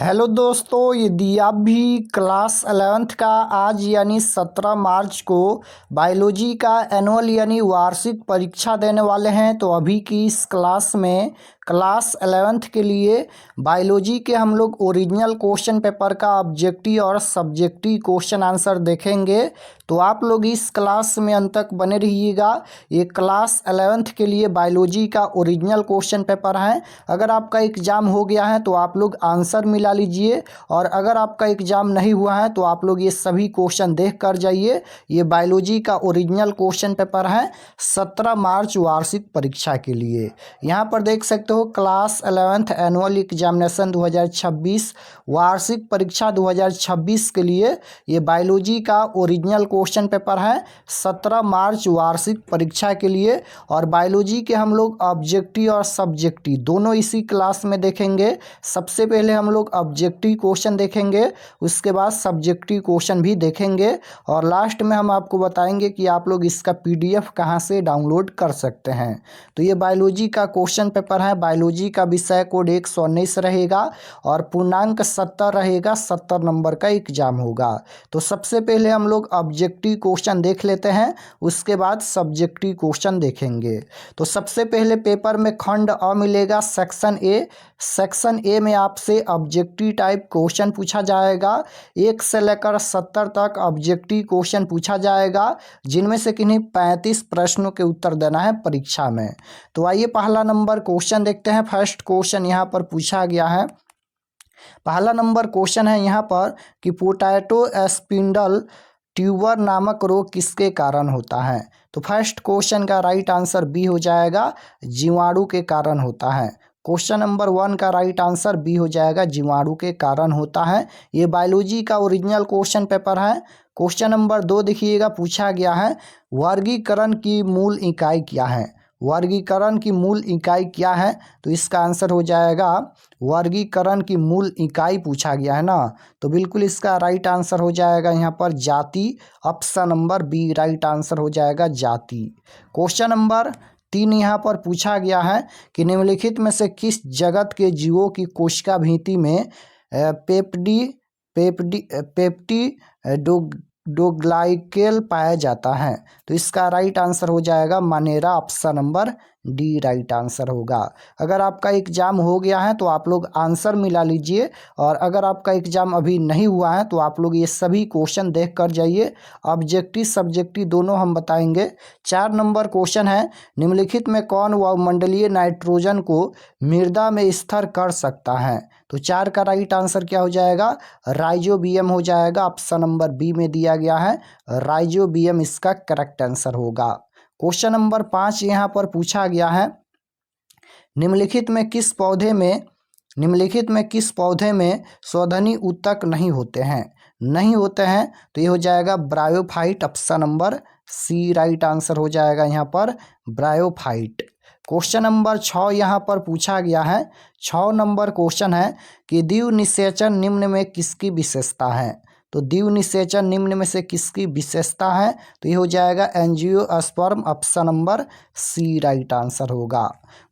Hello दोस्तों, यदि आप भी क्लास 11th का आज यानी 17 मार्च को बायोलॉजी का एनुअल यानी वार्षिक परीक्षा देने वाले हैं तो अभी की इस क्लास में क्लास 11th के लिए बायोलॉजी के हम लोग ओरिजिनल क्वेश्चन पेपर का ऑब्जेक्टिव और सब्जेक्टिव क्वेश्चन आंसर देखेंगे। तो आप लोग इस क्लास में अंत तक बने रहिएगा। ये क्लास 11th के लिए बायोलॉजी का ओरिजिनल क्वेश्चन पेपर है। अगर आपका एग्ज़ाम हो गया है तो आप लोग आंसर मिला लीजिए, और अगर आपका एग्ज़ाम नहीं हुआ है तो आप लोग ये सभी क्वेश्चन देख कर जाइए। ये बायोलॉजी का ओरिजिनल क्वेश्चन पेपर है 17 मार्च वार्षिक परीक्षा के लिए। यहाँ पर देख सकते हो क्लास 11th एनुअल एग्जामिनेशन 2026 वार्षिक परीक्षा 2026 के लिए ये बायोलॉजी का ओरिजिनल क्वेश्चन पेपर है 17 मार्च वार्षिक परीक्षा के लिए। और बायोलॉजी के हम लोग ऑब्जेक्टिव और सब्जेक्टिव दोनों इसी क्लास में देखेंगे। सबसे पहले हम लोग ऑब्जेक्टिव क्वेश्चन देखेंगे, उसके बाद सब्जेक्टिव क्वेश्चन भी देखेंगे, और लास्ट में हम आपको बताएंगे कि आप लोग इसका PDF कहाँ से डाउनलोड कर सकते हैं। तो ये बायोलॉजी का क्वेश्चन पेपर है। बायोलॉजी का विषय कोड 119 रहेगा और पूर्णांक 70 रहेगा। 70 नंबर का एग्जाम होगा। तो सबसे पहले हम लोग ऑब्जेक्टिव क्वेश्चन देख लेते हैं, उसके बाद सब्जेक्टिव क्वेश्चन देखेंगे। तो सबसे पहले पेपर में खंड अ मिलेगा, सेक्शन ए। सेक्शन ए में आपसे ऑब्जेक्टिव टाइप क्वेश्चन पूछा जाएगा। 1 से लेकर 70 तक ऑब्जेक्टिव क्वेश्चन पूछा जाएगा, जिनमें से किन्हीं 35 प्रश्नों के उत्तर देना है परीक्षा में। तो आइए पहला नंबर क्वेश्चन देखते हैं। फर्स्ट क्वेश्चन यहाँ पर पूछा गया है। पहला नंबर क्वेश्चन है यहाँ पर कि पोटैटो स्पिंडल ट्यूबर नामक रोग किसके कारण होता है। तो फर्स्ट क्वेश्चन का राइट आंसर बी हो जाएगा, जीवाणु के कारण होता है। क्वेश्चन नंबर 1 का राइट आंसर बी हो जाएगा, जीवाणु के कारण होता है। ये बायोलॉजी का ओरिजिनल क्वेश्चन पेपर है। क्वेश्चन नंबर 2 देखिएगा, पूछा गया है वर्गीकरण की मूल इकाई क्या है। वर्गीकरण की मूल इकाई क्या है, तो इसका आंसर हो जाएगा वर्गीकरण की मूल इकाई पूछा गया है ना, तो बिल्कुल इसका राइट आंसर हो जाएगा यहाँ पर जाति। Option number B right answer हो जाएगा जाति। क्वेश्चन नंबर 3 यहाँ पर पूछा गया है कि निम्नलिखित में से किस जगत के जीवों की कोशिका भित्ति में पेप्टिडोग्लाइकेल पाया जाता है। तो इसका राइट आंसर हो जाएगा मानेरा। Option number D right answer होगा। अगर आपका एग्जाम हो गया है तो आप लोग आंसर मिला लीजिए, और अगर आपका एग्जाम अभी नहीं हुआ है तो आप लोग ये सभी क्वेश्चन देख कर जाइए। ऑब्जेक्टिव सब्जेक्टिव दोनों हम बताएंगे। 4 नंबर क्वेश्चन है, निम्नलिखित में कौन वायुमंडलीय नाइट्रोजन को मृदा में स्थिर कर सकता है। तो 4 का राइट आंसर क्या हो जाएगा, राइजोबियम हो जाएगा। ऑप्शन नंबर बी में दिया गया है, राइजोबियम इसका करेक्ट आंसर होगा। क्वेश्चन नंबर 5 यहाँ पर पूछा गया है, निम्नलिखित में किस पौधे में स्वधनी ऊतक नहीं होते हैं। तो ये हो जाएगा bryophyte. Option number C right answer हो जाएगा यहाँ पर ब्रायोफाइट। क्वेश्चन नंबर 6 यहाँ पर पूछा गया है। 6 नंबर क्वेश्चन है कि द्विव निषेचन निम्न में किसकी विशेषता है। तो द्विव निषेचन निम्न में से किसकी विशेषता है, तो ये हो जाएगा angiosperm. Option number C right answer होगा।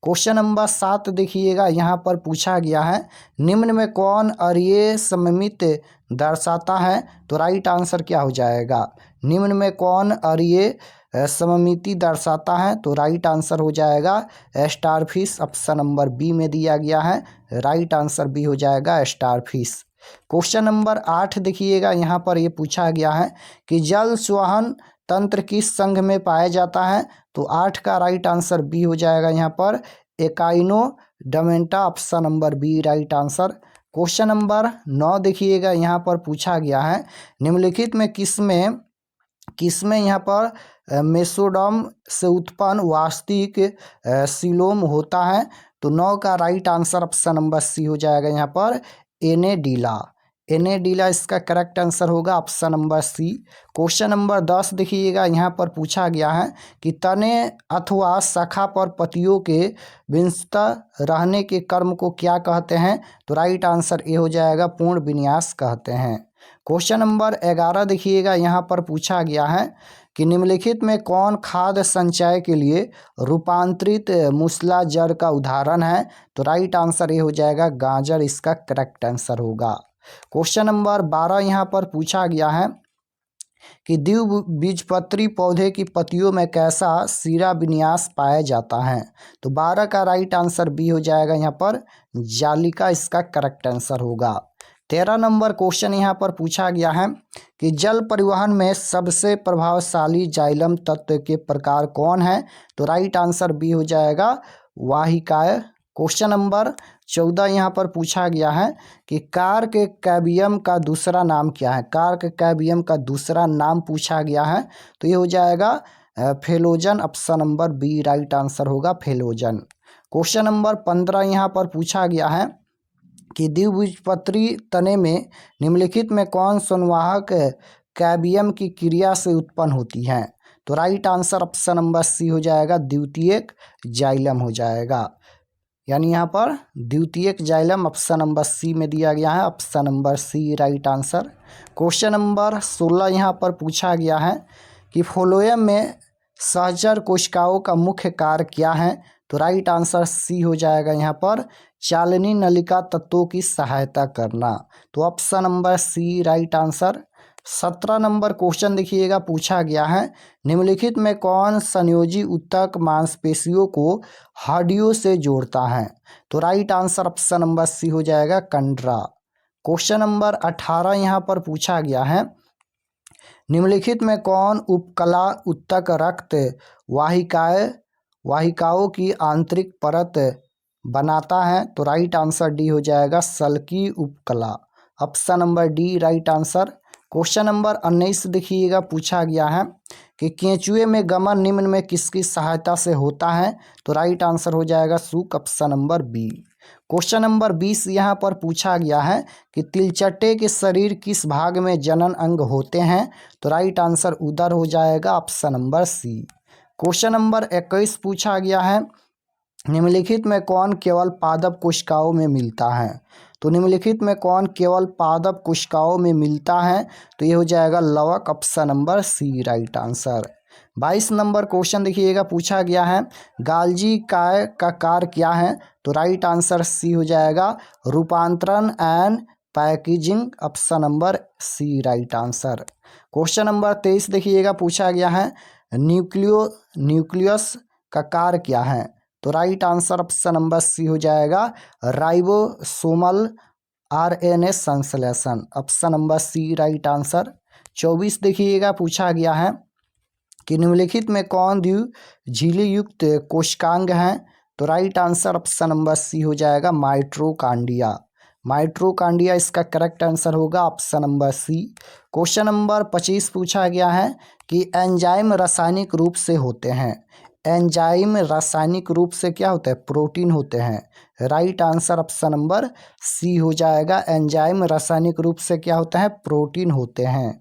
क्वेश्चन नंबर 7 देखिएगा, यहाँ पर पूछा गया है निम्न में कौन अरीय सममित दर्शाता है। तो राइट आंसर क्या हो जाएगा, निम्न में कौन अरीय सममिति दर्शाता है। तो राइट आंसर हो जाएगा स्टारफिश। ऑप्शन नंबर बी में दिया गया है, राइट आंसर बी हो जाएगा स्टारफिश। क्वेश्चन नंबर 8 देखिएगा, यहाँ पर ये पूछा गया है कि जल संवहन तंत्र किस संघ में पाया जाता है। तो 8 का राइट आंसर बी हो जाएगा यहाँ पर echinodermata. Option number B right answer. Question number 9 देखिएगा, यहाँ पर पूछा गया है निम्नलिखित में किसमें यहाँ पर मेसोडर्म से उत्पन्न वास्तविक सीलोम होता है। तो 9 का right answer option number C हो जाएगा यहाँ पर एनेडीला इसका करेक्ट आंसर होगा। Option number C. Question number 10 देखिएगा, यहाँ पर पूछा गया है कि तने अथवा शाखा पर पत्तियों के विन्यस्त रहने के क्रम को क्या कहते हैं। तो राइट आंसर ए हो जाएगा पूर्ण विन्यास कहते हैं। क्वेश्चन नंबर 11 देखिएगा, यहाँ पर पूछा गया है कि निम्नलिखित में कौन खाद्य संचय के लिए रूपांतरित मूसला जड़ का उदाहरण है? तो राइट आंसर ये हो जाएगा गाजर, इसका करेक्ट आंसर होगा। क्वेश्चन नंबर 12 यहाँ पर पूछा गया है कि द्विबीजपत्री पौधे की पत्तियों में कैसा सिरा विन्यास पाया जाता है? तो 12 का राइट आंसर बी हो जाएगा यहाँ पर जालिका, इसका करेक्ट आंसर होगा। 13 नंबर क्वेश्चन यहाँ पर पूछा गया है कि जल परिवहन में सबसे प्रभावशाली जाइलम तत्व के प्रकार कौन है? तो राइट आंसर बी हो जाएगा वाहिकाय। क्वेश्चन नंबर 14 यहाँ पर पूछा गया है कि कार्क कैबियम का दूसरा नाम क्या है? कार्क कैबियम का दूसरा नाम पूछा गया है, तो ये हो जाएगा phellogen, option number B right answer होगा फेलोजन। क्वेश्चन नंबर 15 यहाँ पर पूछा गया है कि द्विबीजपत्री तने में निम्नलिखित में कौन संवाहक कैबियम की क्रिया से उत्पन्न होती है? तो right answer option number C हो जाएगा द्वितीयक जाइलम हो जाएगा, यानी यहाँ पर द्वितीयक जाइलम ऑप्शन नंबर सी में दिया गया है, option number C right answer. Question number 16 यहाँ पर पूछा गया है कि फ्लोएम में सहचर कोशिकाओं का मुख्य कार्य क्या है? तो राइट आंसर सी हो जाएगा यहाँ पर चालनी नलिका तत्वों की सहायता करना, तो option number C right answer. 17 number question देखिएगा, पूछा गया है निम्नलिखित में कौन संयोजी ऊतक मांसपेशियों को हड्डियों से जोड़ता है? तो right answer option number C हो जाएगा कंडरा। क्वेश्चन नंबर 18 यहाँ पर पूछा गया है निम्नलिखित में कौन उपकला ऊतक रक्त वाहिकाओं की आंतरिक परत बनाता है? तो राइट आंसर डी हो जाएगा सल्की उपकला, option number D right answer. Question number 19 देखिएगा, पूछा गया है कि केंचुए में गमन निम्न में किसकी सहायता से होता है? तो राइट आंसर हो जाएगा सूक, option number B. Question number 20 यहाँ पर पूछा गया है कि तिलचट्टे के शरीर किस भाग में जनन अंग होते हैं? तो राइट आंसर उदर हो जाएगा, option number C. Question number 21 पूछा गया है निम्नलिखित में कौन केवल पादप कोशिकाओं में मिलता है? तो निम्नलिखित में कौन केवल पादप कोशिकाओं में मिलता है? तो ये हो जाएगा लवक, option number C right answer. 22 number question देखिएगा, पूछा गया है गाल्जी काय का कार्य क्या है? तो राइट आंसर सी हो जाएगा रूपांतरण and packaging, option number C right answer. Question number 23 देखिएगा, पूछा गया है न्यूक्लियस का कार्य क्या है? तो right answer option number C हो जाएगा राइबोसोमल आरएनए संश्लेषण, option number C right answer. 24 देखिएगा, पूछा गया है कि निम्नलिखित में कौन द्विझिल्ली युक्त कोशिकांग हैं? तो right answer option number C हो जाएगा माइट्रोकांडिया, इसका करेक्ट आंसर होगा, option number C. Question number 25 पूछा गया है कि एंजाइम रासायनिक रूप से होते हैं। एंजाइम रासायनिक रूप से क्या होते हैं? प्रोटीन होते हैं, right answer option number C हो जाएगा एंजाइम रासायनिक रूप से क्या होते हैं? प्रोटीन होते हैं।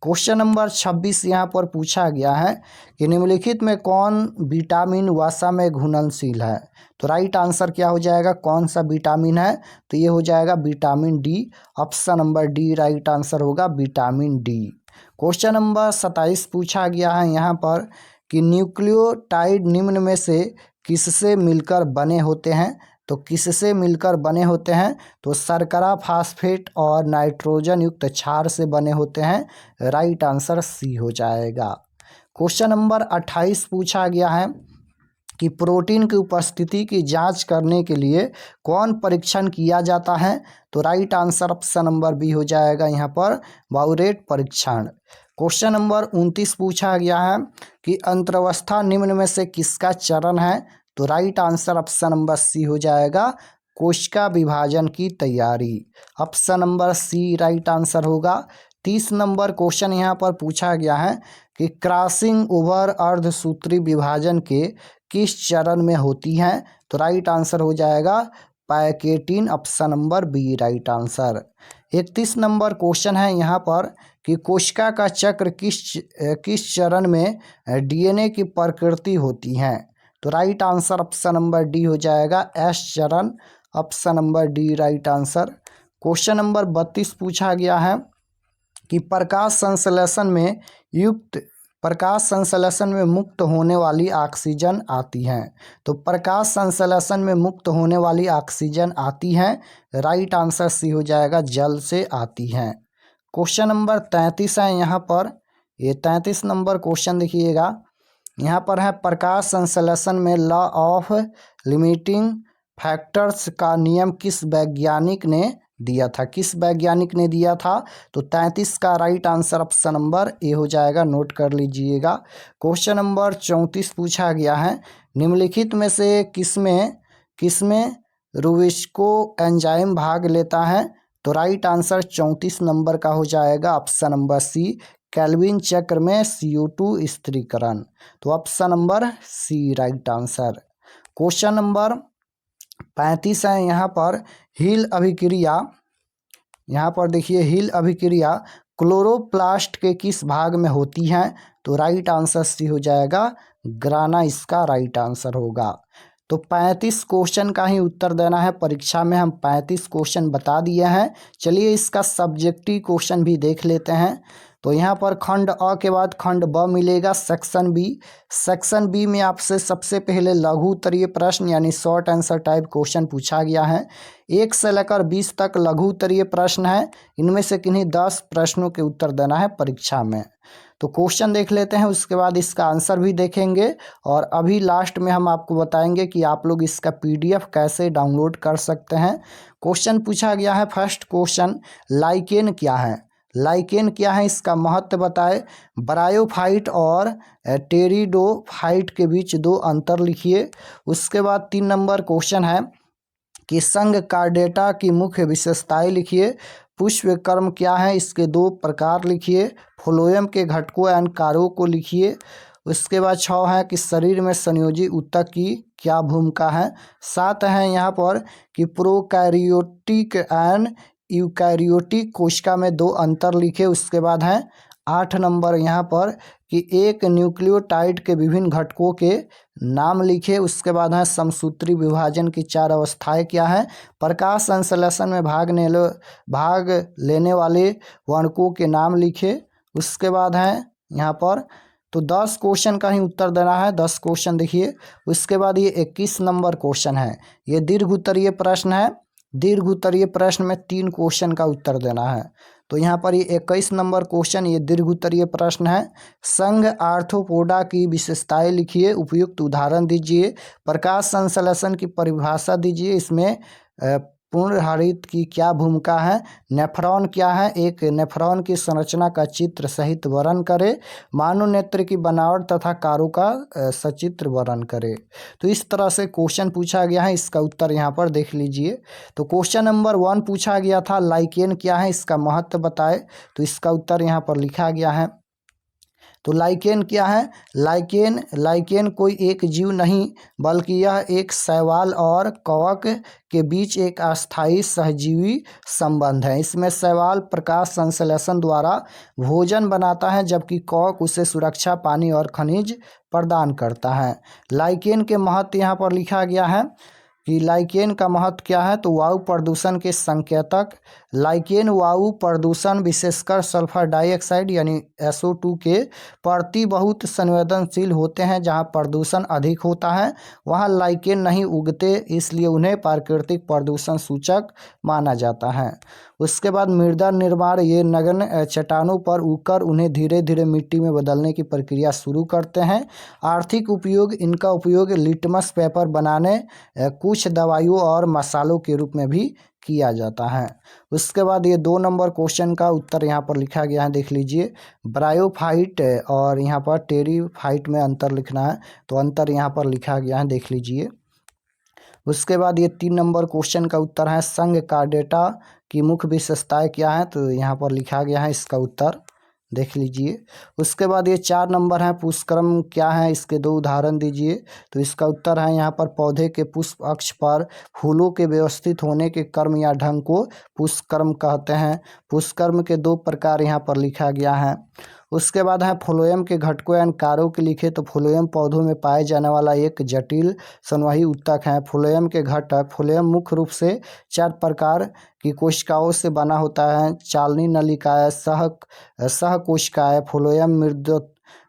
क्वेश्चन नंबर 26 यहाँ पर पूछा गया है कि निम्नलिखित में कौन विटामिन वसा में घुलनशील है? तो राइट आंसर क्या हो जाएगा, कौन सा विटामिन है? तो ये हो जाएगा vitamin D, option number D right answer होगा विटामिन डी। क्वेश्चन नंबर 27 पूछा गया है यहाँ पर कि न्यूक्लियोटाइड निम्न में से किससे मिलकर बने होते हैं? तो किससे मिलकर बने होते हैं? तो शर्करा, फास्फेट और नाइट्रोजन युक्त क्षार से बने होते हैं, राइट आंसर सी हो जाएगा। क्वेश्चन नंबर 28 पूछा गया है कि प्रोटीन की उपस्थिति की जांच करने के लिए कौन परीक्षण किया जाता है? तो right answer option number B हो जाएगा यहाँ पर बाउरेट परीक्षण। क्वेश्चन नंबर 29 पूछा गया है कि अंतरावस्था निम्न में से किसका चरण है? तो right answer option number C हो जाएगा कोशिका विभाजन की तैयारी, option number C right answer होगा। 30 नंबर क्वेश्चन यहाँ पर पूछा गया है कि क्रॉसिंग ओवर अर्धसूत्री विभाजन के किस चरण में होती है? तो राइट आंसर हो जाएगा pectin, option number B right answer. 31 number question है यहाँ पर कि कोशिका का चक्र किस चरण में डीएनए की प्रकृति होती है? तो right answer option number D हो जाएगा एस चरण, option number D right answer. Question number 32 पूछा गया है कि प्रकाश संश्लेषण में युक्त प्रकाश संश्लेषण में मुक्त होने वाली ऑक्सीजन आती हैं। तो प्रकाश संश्लेषण में मुक्त होने वाली ऑक्सीजन आती हैं, राइट आंसर सी हो जाएगा, जल से आती हैं। क्वेश्चन नंबर 33 है यहाँ पर, ये 33 नंबर क्वेश्चन देखिएगा। यहाँ पर है प्रकाश संश्लेषण में लॉ ऑफ लिमिटिंग फैक्टर्स का नियम किस वैज्ञानिक ने दिया था, किस वैज्ञानिक ने दिया था। तो 33 का right answer option number A हो जाएगा, नोट कर लीजिएगा। क्वेश्चन नंबर 34 पूछा गया है, निम्नलिखित में से किसमें रुबिस्को एंजाइम भाग लेता है। तो राइट आंसर 34 नंबर का हो जाएगा ऑप्शन नंबर सी, केल्विन चक्र में CO2 स्थिरीकरण। तो option number C right answer. Question number 35 है यहाँ पर, हिल अभिक्रिया, यहाँ पर देखिए हिल अभिक्रिया क्लोरोप्लास्ट के किस भाग में होती है। तो राइट आंसर सी हो जाएगा, ग्राना इसका राइट आंसर होगा। तो 35 क्वेश्चन का ही उत्तर देना है परीक्षा में, हम 35 क्वेश्चन बता दिए हैं। चलिए इसका सब्जेक्टिव क्वेश्चन भी देख लेते हैं। तो यहाँ पर खंड अ के बाद खंड ब मिलेगा, सेक्शन बी। सेक्शन बी में आपसे सबसे पहले लघु उत्तरीय प्रश्न यानी शॉर्ट आंसर टाइप क्वेश्चन पूछा गया है। 1 से लेकर 20 तक लघु उत्तरीय प्रश्न है, इनमें से किन्हीं 10 प्रश्नों के उत्तर देना है परीक्षा में। तो क्वेश्चन देख लेते हैं, उसके बाद इसका आंसर भी देखेंगे और अभी लास्ट में हम आपको बताएंगे कि आप लोग इसका PDF कैसे डाउनलोड कर सकते हैं। क्वेश्चन पूछा गया है, फर्स्ट क्वेश्चन, लाइकेन क्या है। लाइकेन क्या है, इसका महत्व बताए। ब्रायोफाइट और टेरिडोफाइट के बीच 2 अंतर लिखिए। उसके बाद 3 नंबर क्वेश्चन है कि संघ कार्डेटा की मुख्य विशेषताएं लिखिए। पुष्पक्रम क्या है, इसके 2 प्रकार लिखिए। फ्लोएम के घटकों एवं कार्यों को लिखिए। उसके बाद 6 है कि शरीर में संयोजी ऊतक की क्या भूमिका है। 7 है यहाँ पर कि प्रोकैरियोटिक एंड यूकैरियोटिक कोशिका में 2 अंतर लिखे। उसके बाद है 8 नंबर यहाँ पर कि एक न्यूक्लियोटाइड के विभिन्न घटकों के नाम लिखे। उसके बाद है समसूत्री विभाजन की 4 अवस्थाएं क्या है। प्रकाश संश्लेषण में भाग लेने वाले वर्णकों के नाम लिखे। उसके बाद है यहाँ पर तो 10 क्वेश्चन का ही उत्तर देना है, 10 क्वेश्चन देखिए। उसके बाद ये 21 नंबर क्वेश्चन है, ये दीर्घ उत्तरीय प्रश्न है। दीर्घ उत्तरीय प्रश्न में 3 क्वेश्चन का उत्तर देना है। तो यहाँ पर ये 21 नंबर क्वेश्चन, ये दीर्घ उत्तरीय प्रश्न है। संघ आर्थ्रोपोडा की विशेषताएं लिखिए, उपयुक्त उदाहरण दीजिए। प्रकाश संश्लेषण की परिभाषा दीजिए, इसमें पूर्ण हरित की क्या भूमिका है। नेफ्रॉन क्या है, एक नेफ्रॉन की संरचना का चित्र सहित वर्णन करे। मानव नेत्र की बनावट तथा कार्यों का सचित्र वर्णन करे। तो इस तरह से क्वेश्चन पूछा गया है, इसका उत्तर यहाँ पर देख लीजिए। तो क्वेश्चन नंबर 1 पूछा गया था, लाइकेन क्या है, इसका महत्व बताए। तो इसका उत्तर यहाँ पर लिखा गया है। तो लाइकेन क्या है, लाइकेन कोई एक जीव नहीं बल्कि यह एक शैवाल और कवक के बीच एक अस्थायी सहजीवी संबंध है। इसमें शैवाल प्रकाश संश्लेषण द्वारा भोजन बनाता है, जबकि कवक उसे सुरक्षा, पानी और खनिज प्रदान करता है। लाइकेन के महत्व यहाँ पर लिखा गया है कि लाइकेन का महत्व क्या है। तो वायु प्रदूषण के संकेतक। लाइकेन वायु प्रदूषण विशेषकर सल्फर डाइऑक्साइड यानी SO2 के प्रति बहुत संवेदनशील होते हैं। जहां प्रदूषण अधिक होता है वहां लाइकेन नहीं उगते, इसलिए उन्हें प्राकृतिक प्रदूषण सूचक माना जाता है। उसके बाद मृदा निर्माण, ये नग्न चट्टानों पर उगकर उन्हें धीरे धीरे मिट्टी में बदलने की प्रक्रिया शुरू करते हैं। आर्थिक उपयोग, इनका उपयोग लिटमस पेपर बनाने, कुछ दवाइयों और मसालों के रूप में भी किया जाता है। उसके बाद ये 2 नंबर क्वेश्चन का उत्तर यहाँ पर लिखा गया है, देख लीजिए। ब्रायोफाइट और यहाँ पर टेरिफाइट में अंतर लिखना है, तो अंतर यहाँ पर लिखा गया है, देख लीजिए। उसके बाद ये 3 नंबर क्वेश्चन का उत्तर है, संघ कार्डेटा की मुख्य विशेषताएं क्या है। तो यहाँ पर लिखा गया है, इसका उत्तर देख लीजिए। उसके बाद ये 4 नंबर है, पुष्पक्रम क्या है, इसके 2 उदाहरण दीजिए। तो इसका उत्तर है यहाँ पर पौधे के पुष्प अक्ष पर फूलों के व्यवस्थित होने के क्रम या ढंग को पुष्पक्रम कहते हैं। पुष्पक्रम के 2 प्रकार यहाँ पर लिखा गया है। उसके बाद है फ्लोएम के घटकों एवं कार्यों के लिखे। तो फ्लोएम पौधों में पाए जाने वाला एक जटिल संवहनी ऊतक है। फ्लोएम के घटक, फ्लोएम मुख्य रूप से 4 प्रकार की कोशिकाओं से बना होता है। चालनी नलिकाएं, सहकोशिकाएं, फ्लोएम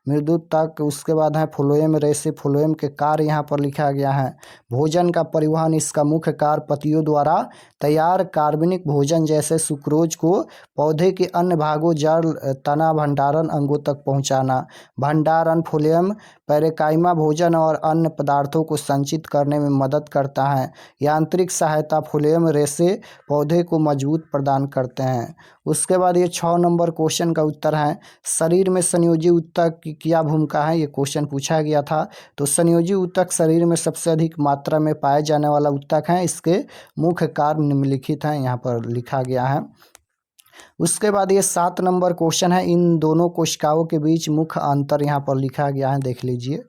मृदुतक, उसके बाद है फ्लोएम रेसे, फ्लोएम के कार्य यहाँ पर लिखा गया है। भोजन का परिवहन, इसका मुख्य कार्य पत्तियों द्वारा तैयार कार्बनिक भोजन जैसे सुक्रोज को पौधे के अन्य भागों, जड़, तना, भंडारण अंगों तक पहुँचाना। भंडारण, फ्लोएम पैरेकाइमा भोजन और अन्य पदार्थों को संचित करने में मदद करता है। यांत्रिक सहायता, फ्लोएम रेसे पौधे को मजबूत प्रदान करते हैं। उसके बाद ये 6 नंबर क्वेश्चन का उत्तर है, शरीर में संयोजी ऊतक की क्या भूमिका है। ये क्वेश्चन पूछा गया था। तो संयोजी ऊतक शरीर में सबसे अधिक मात्रा में पाए जाने वाला ऊतक है। इसके मुख्य कार्य निम्नलिखित हैं, यहाँ पर लिखा गया है। उसके बाद ये 7 नंबर क्वेश्चन है, इन दोनों कोशिकाओं के बीच मुख्य अंतर यहाँ पर लिखा गया है, देख लीजिए।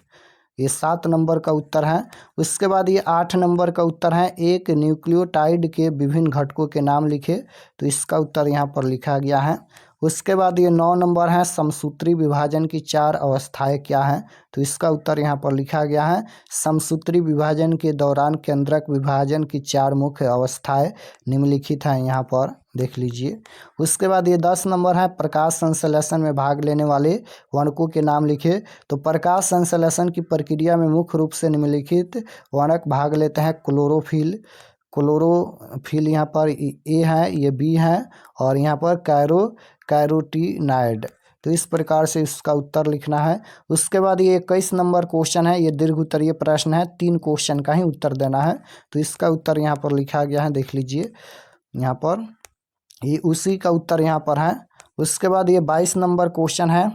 ये 7 नंबर का उत्तर है। उसके बाद ये 8 नंबर का उत्तर है, एक न्यूक्लियोटाइड के विभिन्न घटकों के नाम लिखे। तो इसका उत्तर यहाँ पर लिखा गया है। उसके बाद ये 9 नंबर है, समसूत्री विभाजन की 4 अवस्थाएं क्या हैं। तो इसका उत्तर यहाँ पर लिखा गया है, समसूत्री विभाजन के दौरान केंद्रक विभाजन की 4 मुख्य अवस्थाएं निम्नलिखित हैं, यहाँ पर देख लीजिए। उसके बाद ये 10 नंबर है, प्रकाश संश्लेषण में भाग लेने वाले वर्णकों के नाम लिखे। तो प्रकाश संश्लेषण की प्रक्रिया में मुख्य रूप से निम्नलिखित वर्णक भाग लेते हैं। क्लोरोफिल यहाँ पर ए है, ये बी है, और यहाँ पर कैरोटीनाइड। तो इस प्रकार से इसका उत्तर लिखना है। उसके बाद ये 21 नंबर क्वेश्चन है, ये दीर्घ उत्तरीय प्रश्न है, 3 क्वेश्चन का ही उत्तर देना है। तो इसका उत्तर यहाँ पर लिखा गया है, देख लीजिए। यहाँ पर ये उसी का उत्तर यहाँ पर है। उसके बाद ये 22 नंबर क्वेश्चन है,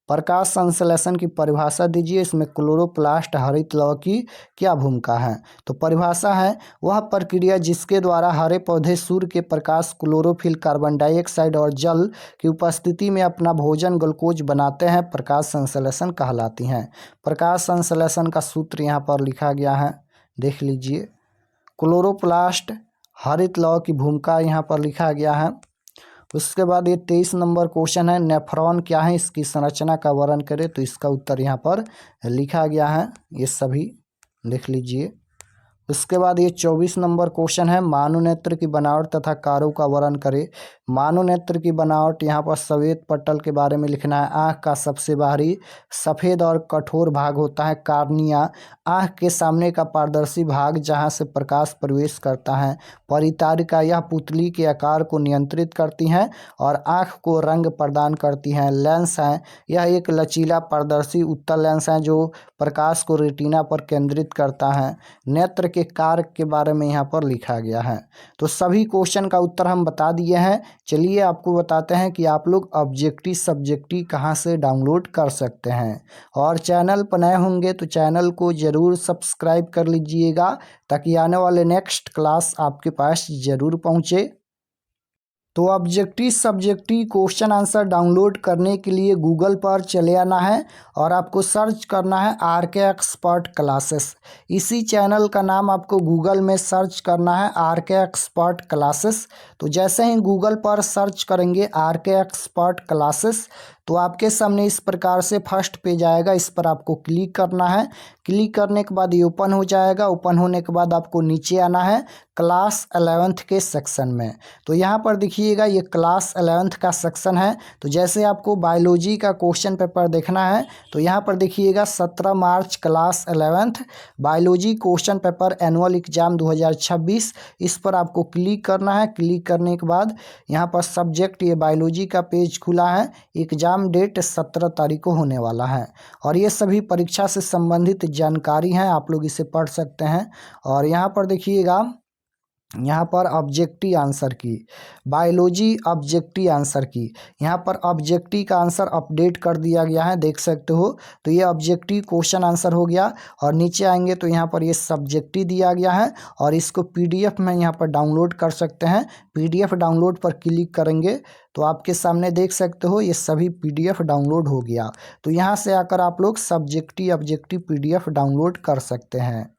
प्रकाश संश्लेषण की परिभाषा दीजिए, इसमें क्लोरोप्लास्ट हरित लौह की क्या भूमिका है। तो परिभाषा है, वह प्रक्रिया जिसके द्वारा हरे पौधे सूर्य के प्रकाश, क्लोरोफिल, कार्बन डाइऑक्साइड और जल की उपस्थिति में अपना भोजन ग्लूकोज बनाते हैं, प्रकाश संश्लेषण कहलाती हैं। प्रकाश संश्लेषण का सूत्र यहाँ पर लिखा गया है, देख लीजिए। क्लोरोप्लास्ट हरित लौह की भूमिका यहाँ पर लिखा गया है। उसके बाद ये 23 नंबर क्वेश्चन है, नेफ्रॉन क्या है, इसकी संरचना का वर्णन करें। तो इसका उत्तर यहाँ पर लिखा गया है, ये सभी लिख लीजिए। उसके बाद ये 24 नंबर क्वेश्चन है, मानव नेत्र की बनावट तथा कार्यों का वर्णन करें। मानव नेत्र की बनावट, यहाँ पर श्वेत पटल के बारे में लिखना है। आँख का सबसे बाहरी सफ़ेद और कठोर भाग होता है कार्निया, आँख के सामने का पारदर्शी भाग जहाँ से प्रकाश प्रवेश करता है। परितारिका, यह पुतली के आकार को नियंत्रित करती हैं और आँख को रंग प्रदान करती हैं। लेंस है, यह एक लचीला पारदर्शी उत्तल लेंस है जो प्रकाश को रेटिना पर केंद्रित करता है। नेत्र के कार्य के बारे में यहाँ पर लिखा गया है। तो सभी क्वेश्चन का उत्तर हम बता दिए हैं। चलिए आपको बताते हैं कि आप लोग ऑब्जेक्टिव सब्जेक्टिव कहाँ से डाउनलोड कर सकते हैं। और चैनल पर नए होंगे तो चैनल को ज़रूर सब्सक्राइब कर लीजिएगा, ताकि आने वाले नेक्स्ट क्लास आपके पास ज़रूर पहुँचे। तो objective subjective question answer download करने के लिए गूगल पर चले आना है और आपको सर्च करना है RK एक्सपर्ट क्लासेस। इसी चैनल का नाम आपको गूगल में सर्च करना है, RK एक्सपर्ट क्लासेस। तो जैसे ही गूगल पर सर्च करेंगे RK एक्सपर्ट क्लासेस, तो आपके सामने इस प्रकार से फर्स्ट पेज आएगा। इस पर आपको क्लिक करना है। क्लिक करने के बाद ये ओपन हो जाएगा। ओपन होने के बाद आपको नीचे आना है क्लास 11th के सेक्शन में। तो यहाँ पर देखिएगा, ये क्लास 11th का सेक्शन है। तो जैसे आपको बायोलॉजी का क्वेश्चन पेपर देखना है, तो यहाँ पर देखिएगा 17 March class 11th biology question paper annual exam 2026, इस पर आपको क्लिक करना है। क्लिक करने के बाद यहाँ पर सब्जेक्ट, ये बायोलॉजी का पेज खुला है। एग्जाम डेट 17 तारीख को होने वाला है और ये सभी परीक्षा से संबंधित जानकारी है, आप लोग इसे पढ़ सकते हैं। और यहाँ पर देखिएगा, यहाँ पर ऑब्जेक्टिव आंसर की, बायोलॉजी ऑब्जेक्टिव आंसर की, यहाँ पर ऑब्जेक्टिव का आंसर अपडेट कर दिया गया है, देख सकते हो। तो ये ऑब्जेक्टिव क्वेश्चन आंसर हो गया। और नीचे आएंगे तो यहाँ पर ये सब्जेक्टिव दिया गया है और इसको PDF में यहाँ पर डाउनलोड कर सकते हैं। PDF डाउनलोड पर क्लिक करेंगे तो आपके सामने देख सकते हो, ये सभी PDF डाउनलोड हो गया। तो यहाँ से आकर आप लोग सब्जेक्टिव ऑब्जेक्टिव PDF डाउनलोड कर सकते हैं।